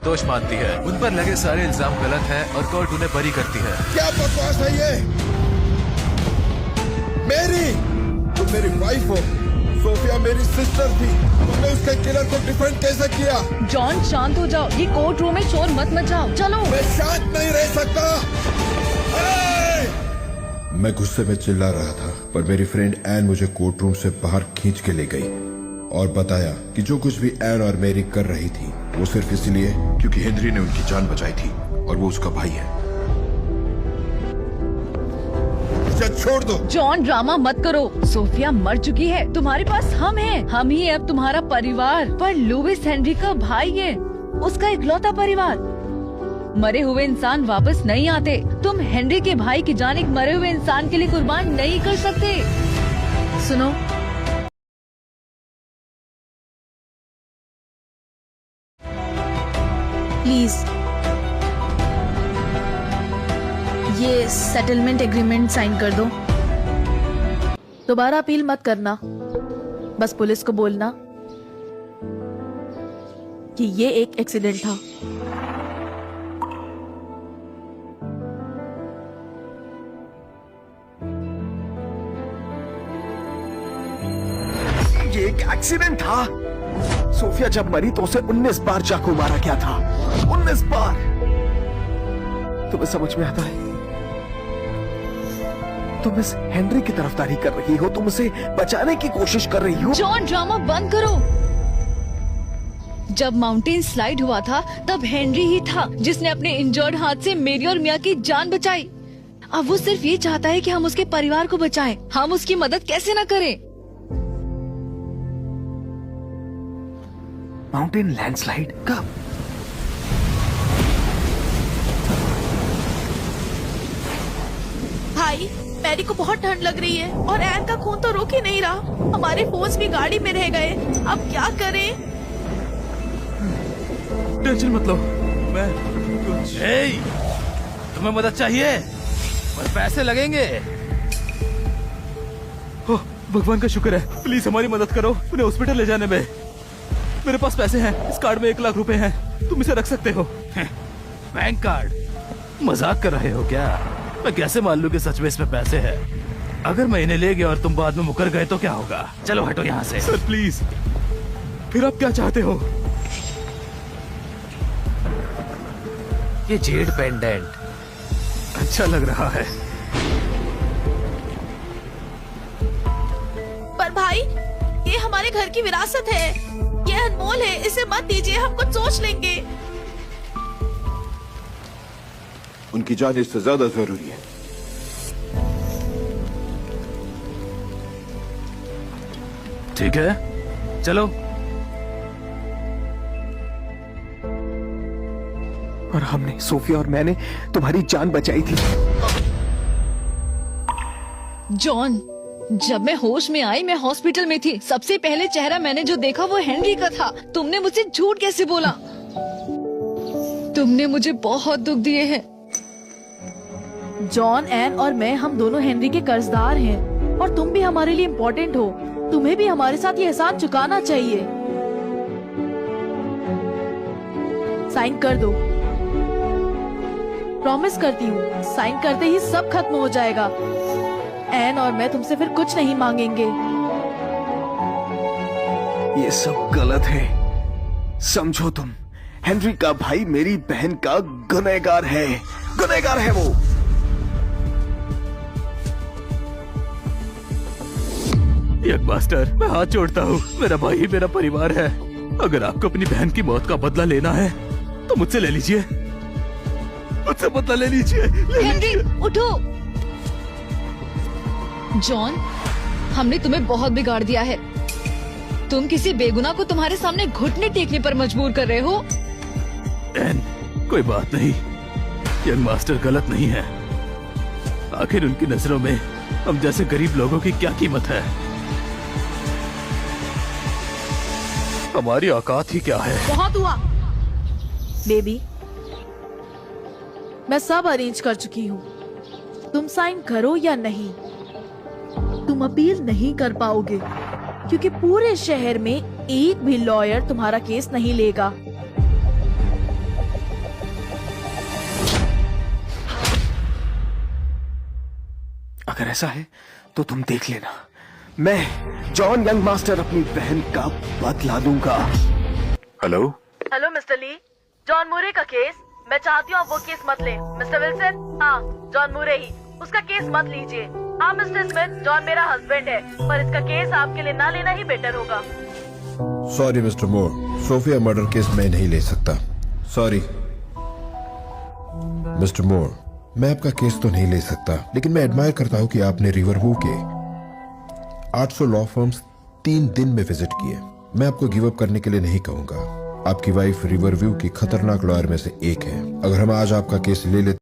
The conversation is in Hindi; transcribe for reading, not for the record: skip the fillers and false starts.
निर्दोष मानती है। उन पर लगे सारे इल्जाम गलत हैं और कोर्ट उन्हें बरी करती है। क्या बकवास है ये? तुम मेरी वाइफ हो, सोफिया मेरी सिस्टर थी, तुमने उसके किलर को डिफेंड कैसे किया? जॉन शांत हो जाओ, ये कोर्ट रूम में शोर मत मचाओ। चलो। मैं शांत नहीं रह सकता। मैं गुस्से में चिल्ला रहा था, पर मेरी फ्रेंड एन मुझे कोर्ट रूम से बाहर खींच के ले गई और बताया कि जो कुछ भी एन और मेरी कर रही थी वो सिर्फ इसलिए क्योंकि हेनरी ने उनकी जान बचाई थी और वो उसका भाई है। उसे छोड़ दो। जॉन ड्रामा मत करो, सोफिया मर चुकी है, तुम्हारे पास हम हैं, हम ही अब तुम्हारा परिवार। पर लुइस हेनरी का भाई है, उसका इकलौता परिवार। मरे हुए इंसान वापस नहीं आते। तुम हेनरी के भाई की जान एक मरे हुए इंसान के लिए कुर्बान नहीं कर सकते। सुनो, प्लीज ये सेटलमेंट एग्रीमेंट साइन कर दो। दोबारा अपील मत करना, बस पुलिस को बोलना कि ये एक एक्सीडेंट था। ये एक एक्सीडेंट था। सोफिया जब मरी तो उसे 19 बार चाकू मारा गया था। 19 बार। तुम्हें समझ में आता है? तुम इस हेनरी की तरफदारी कर रही हो, तुम उसे बचाने की कोशिश कर रही हो। जॉन ड्रामा बंद करो। जब माउंटेन स्लाइड हुआ था तब हेनरी ही था जिसने अपने इंजर्ड हाथ से मेरी और मिया की जान बचाई। अब वो सिर्फ ये चाहता है कि हम उसके परिवार को बचाएं। हम उसकी मदद कैसे न करें? माउंटेन लैंडस्लाइड कब? भाई, मैरी को बहुत ठंड लग रही है और एन का खून तो रुक ही नहीं रहा। हमारे फोन्स भी गाड़ी में रह गए, अब क्या करें? टेंशन मत लो, मैं कुछ। तुम्हें मदद चाहिए और पैसे लगेंगे। ओह, भगवान का शुक्र है। प्लीज हमारी मदद करो, उन्हें हॉस्पिटल ले जाने में। मेरे पास पैसे हैं, इस कार्ड में 1 लाख रुपए हैं, तुम इसे रख सकते हो। Bank card? मजाक कर रहे हो क्या? मैं कैसे मान लूं कि सच में इसमें पैसे हैं? अगर मैं इन्हें ले गया और तुम बाद में मुकर गए तो क्या होगा? चलो हटो यहाँ से। सर प्लीज, फिर आप क्या चाहते हो? ये जेड पेंडेंट अच्छा लग रहा है। पर भाई, ये हमारे घर की विरासत है, ये अनमोल है, इसे मत दीजिए, हम कुछ सोच लेंगे। उनकी जान इससे ज्यादा जरूरी है। ठीक है, चलो। और हमने, सोफिया और मैंने तुम्हारी जान बचाई थी। जॉन, जब मैं होश में आई मैं हॉस्पिटल में थी। सबसे पहले चेहरा मैंने जो देखा वो हेनरी का था। तुमने मुझसे झूठ कैसे बोला? तुमने मुझे बहुत दुख दिए हैं। जॉन, एन और मैं, हम दोनों हेनरी के कर्जदार हैं और तुम भी हमारे लिए इम्पोर्टेंट हो। तुम्हें भी हमारे साथ ये एहसान चुकाना चाहिए। साइन कर दो। प्रॉमिस करती हूँ, साइन करते ही सब खत्म हो जाएगा। एन और मैं तुमसे फिर कुछ नहीं मांगेंगे। ये सब गलत है। समझो तुम, हेनरी का भाई मेरी बहन का गुनहगार है। गुनहगार है वो। यंग मास्टर, मैं हाथ जोड़ता हूँ, मेरा भाई ही मेरा परिवार है। अगर आपको अपनी बहन की मौत का बदला लेना है तो मुझसे ले लीजिए, मुझसे बदला ले लीजिए। हेनरी, उठो। जॉन, हमने तुम्हें बहुत बिगाड़ दिया है। तुम किसी बेगुनाह को तुम्हारे सामने घुटने टेकने पर मजबूर कर रहे हो। एन, कोई बात नहीं, यंग मास्टर गलत नहीं है। आखिर उनकी नजरों में हम जैसे गरीब लोगों की क्या कीमत है? हमारी औकात ही क्या है? बहुत हुआ बेबी, मैं सब अरेंज कर चुकी हूँ। तुम साइन करो या नहीं, तुम अपील नहीं कर पाओगे क्योंकि पूरे शहर में एक भी लॉयर तुम्हारा केस नहीं लेगा। अगर ऐसा है तो तुम देख लेना, मैं जॉन यंग मास्टर अपनी बहन का बदला लूंगा। हेलो, हेलो मिस्टर ली, जॉन मूरे का केस, मैं चाहती हूँ आप वो केस मत लें। मिस्टर विल्सन, हाँ जॉन मूरे ही, उसका केस मत लीजिए। हाँ मिस्टर स्मिथ, जॉन मेरा हस्बैंड है, पर इसका केस आपके लिए ना लेना ही बेटर होगा। सॉरी मिस्टर मोर, सोफिया मर्डर केस मैं नहीं ले सकता, सॉरी। मिस्टर मोर, मैं आपका केस तो नहीं ले सकता, लेकिन मैं एडमायर करता हूँ कि आपने रिवरवू के 800 लॉ फर्म्स 3 दिन में विजिट किए। मैं आपको गिव अप करने के लिए नहीं कहूंगा। आपकी वाइफ रिवरव्यू की खतरनाक लॉयर में से एक है। अगर हम आज आपका केस ले लेते